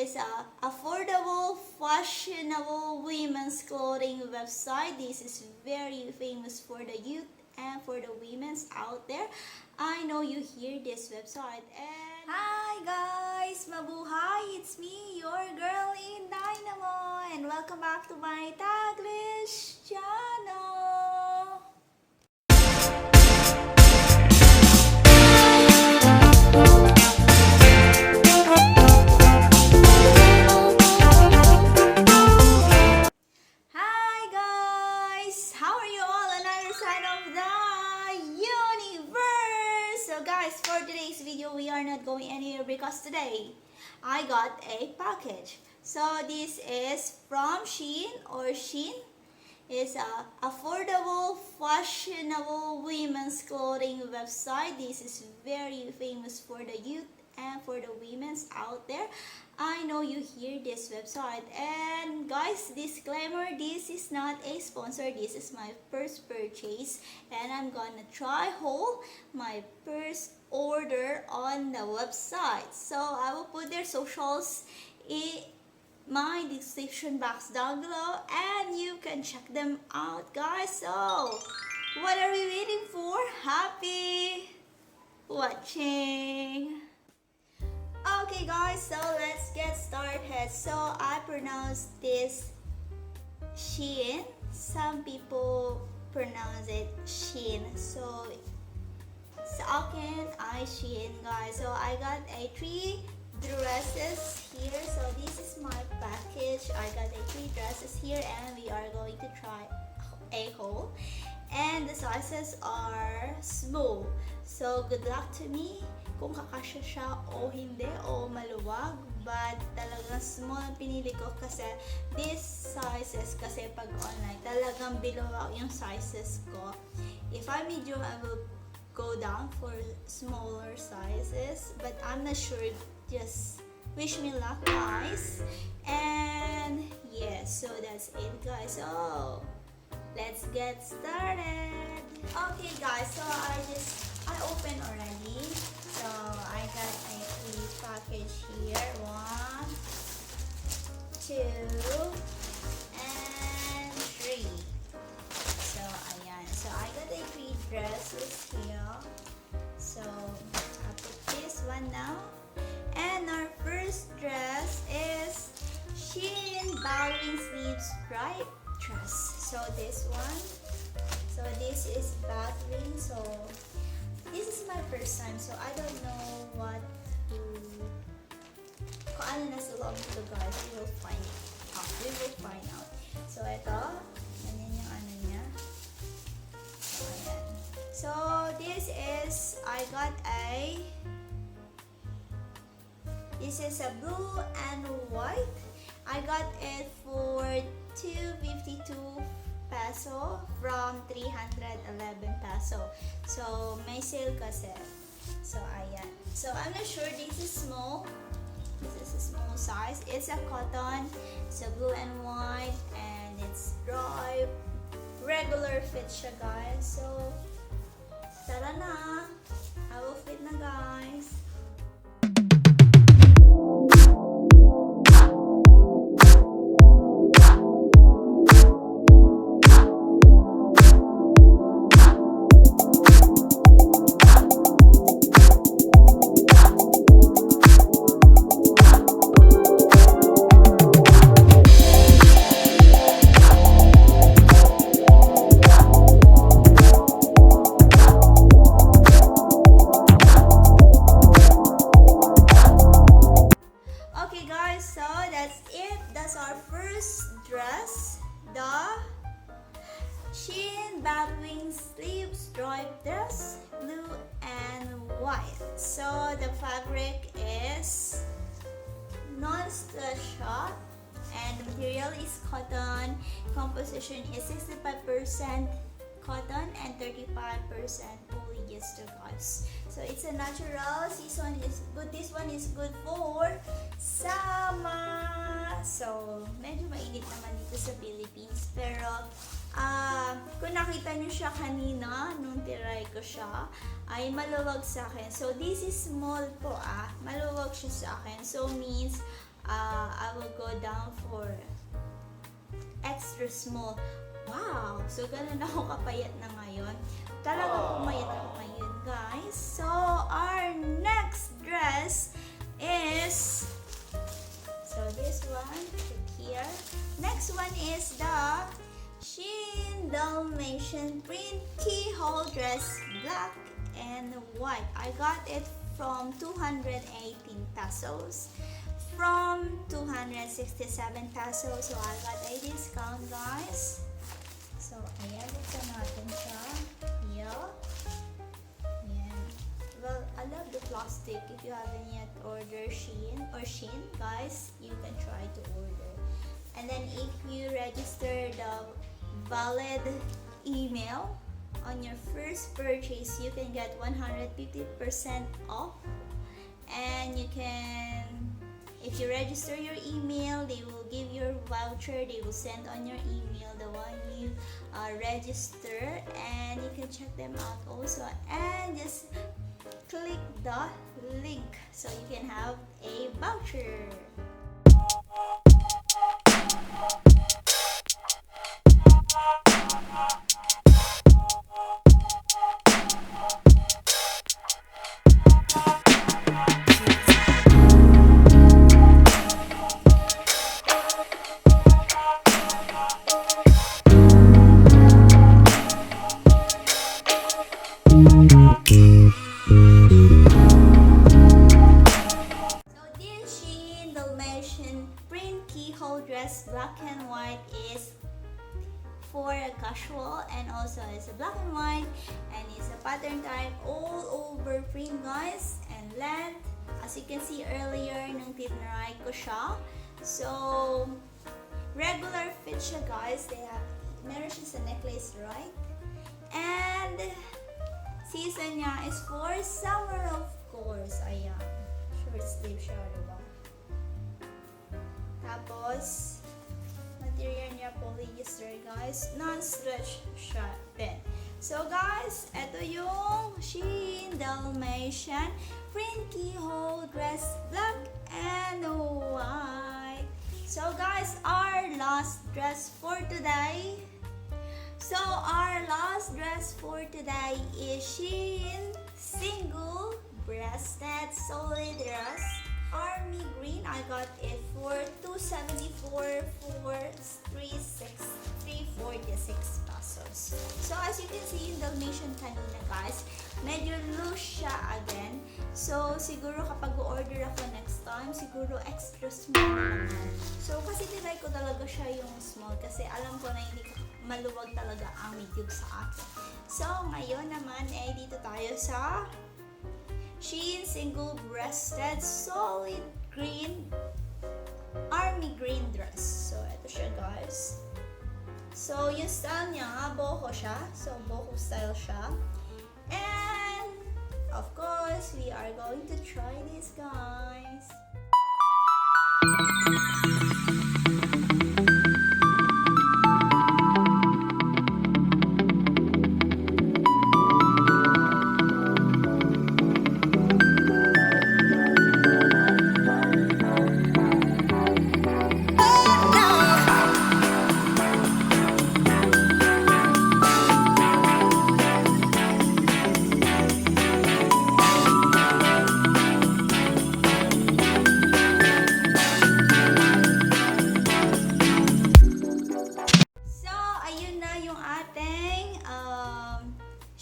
is a affordable, fashionable women's clothing website. This is very famous for the youth and for the women's out there. I know you hear this website and hi guys, mabuhay! It's me, your girl InDaynaMo, and welcome back to my Taglish channel. For today's video, we are not going anywhere because today I got a package. So this is from Shein, or Shein is a affordable, fashionable women's clothing website. This is very famous for the youth and for the women's out there. I know you hear this website, and guys, disclaimer, this is not a sponsor. This is my first purchase and I'm gonna try haul my first order on the website. So I will put their socials in my description box down below and you can check them out, guys. So what are we waiting for? Happy watching! Okay guys, so let's get started. So I pronounce this Shein. Some people pronounce it Shein. So saken, Shein, guys. So I got a 3 dresses here. So this is my package. I got a 3 dresses here and we are going to try a haul. And the sizes are small. So good luck to me kung kakasya siya o hindi o maluwag, but talagang small ang pinili ko kasi these sizes, kasi pag online talagang below yung sizes ko. If I'm medium, I will go down for smaller sizes, but I'm not sure. Just wish me luck, guys. And yes, so that's it, guys. So let's get started. Okay guys, so I opened already. So I got a 3 package here. 1, 2, and 3. So ayan. So I got a 3 dresses here. So I put this one now. And our first dress is Shein ballowing sleeve stripe dress. So this one. So this is ballowing. So this is my first time, so I don't know what to, kung ano nasa loob nito, guys. We will find out. So ito, ganyan yung ano niya. So ayan. So this is, I got this is a blue and white. I got it for 252 peso from 311 peso. So may sale kasi. So ayan. So I'm not sure, this is small. This is a small size. It's a cotton. It's a blue and white and it's dry. Regular fit siya, guys. So tara na. I will fit na, guys. That's our first dress, the Shein ballowing sleeve stripe dress, blue and white. So the fabric is non-stretch and the material is cotton. Composition is 65% cotton and 35% polyester, guys. So it's a natural. Season is good. This one is good for summer. So medyo mainit naman dito sa Philippines, pero kung nakita nyo siya kanina nung tiray ko siya, ay maluwag sa akin. So this is small po, maluwag siya sa akin. So means down for extra small. Wow! So, ganun ako kapayat na ngayon. Talaga pumayat ako ngayon, guys. So, our next dress is... So, this one, here. Next one is the Shein Dalmatian print keyhole dress, black and white. I got it from 218 pesos from 267 pesos. So, I got a discount, guys. So, ayan, buksan natin siya. Yeah. Ayan. Well, I love the plastic. If you haven't yet ordered Shein, guys, you can try to order. And then, if you register the valid email on your first purchase, you can get 150% off. And you can, if you register your email, they will give your voucher. They will send on your email the one you register, and you can check them out also. And just click the link so you can have a voucher. Black and white is for a casual, and also it's a black and white, and it's a pattern type all over print, guys, and length. As you can see earlier, nung tinry ko siya. So, regular fit siya, guys. Meron siya sa necklace, right? And season niya is for summer, of course. Ayan. Short sleeve siya, diba? Tapos, material niya polyester, guys. Non-stretch siya din. So, guys, ito yung Shein Dalmatian print keyhole dress, black and white. So, guys, our last dress for today. So, our last dress for today is Shein single breasted solid dress. Army green. I got it for 274 for 346 pesos. So, as you can see, yung Dalmatian kanina, guys, medyo loose siya again. So, siguro kapag order ako next time, siguro extra small naman. So, kasi tinry ko talaga siya yung small kasi alam ko na hindi maluwag talaga ang medium sa akin. So, ngayon naman, dito tayo sa Shein single breasted solid green army green dress. So, ito siya, guys. So, yung style niya, boho siya. So, boho style siya. And, of course, we are going to try this, guys.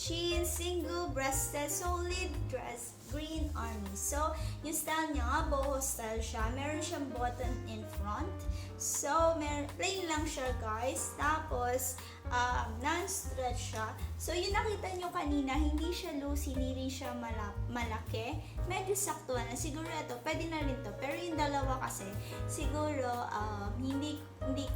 Shein single breasted solid dress green army. So, yung style niya, boho style siya. Meron siyang button in front. So, plain lang siya, guys. Tapos, non-stretch siya. So, yung nakita nyo kanina, hindi siya loose, hindi rin siya malaki. Medyo sakto na. Siguro ito, pwede na rin to. Pero yung dalawa kasi, siguro, hindi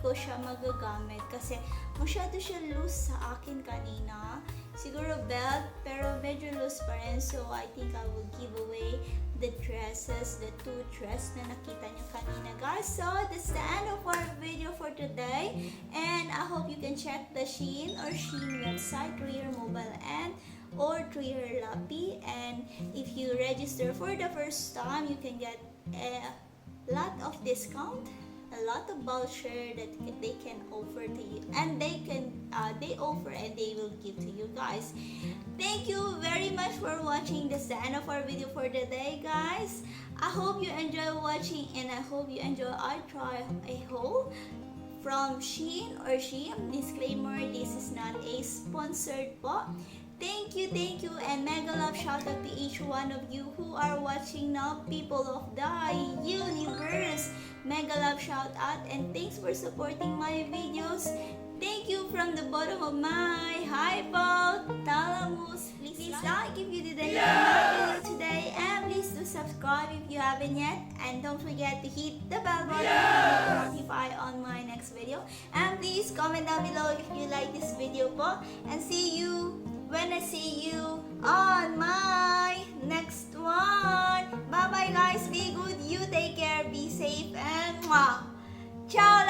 ko siya magagamit kasi masyado siya loose sa akin kanina. Siguro belt, pero medyo loose pa rin. So, I think I will give away the dresses, the two dresses na nakita nyo kanina, guys. So, that's the end of our video for today. And I hope you can check the Shein or Shein website through your mobile and or through your laptop. And if you register for the first time, you can get a lot of discount. a lot of voucher that they can offer to you, and they offer and they will give to you guys. Thank you very much for watching. That's the end of our video for the day, guys. I hope you enjoy watching, and I hope you enjoy our Tryonhaul from Shein or Shein. Disclaimer, this is not a sponsored po. Thank you, and mega love shout out to each one of you who are watching now, people of the universe. Mega love shout out, and thanks for supporting my videos. Thank you from the bottom of my heart. Talamus, please like if you didn't like my video today, and please do subscribe if you haven't yet, and don't forget to hit the bell button to be notified on my next video. And please comment down below if you like this video po, and see you when I see you on my next one. Bye bye guys, be good, you take care, be safe, and ciao.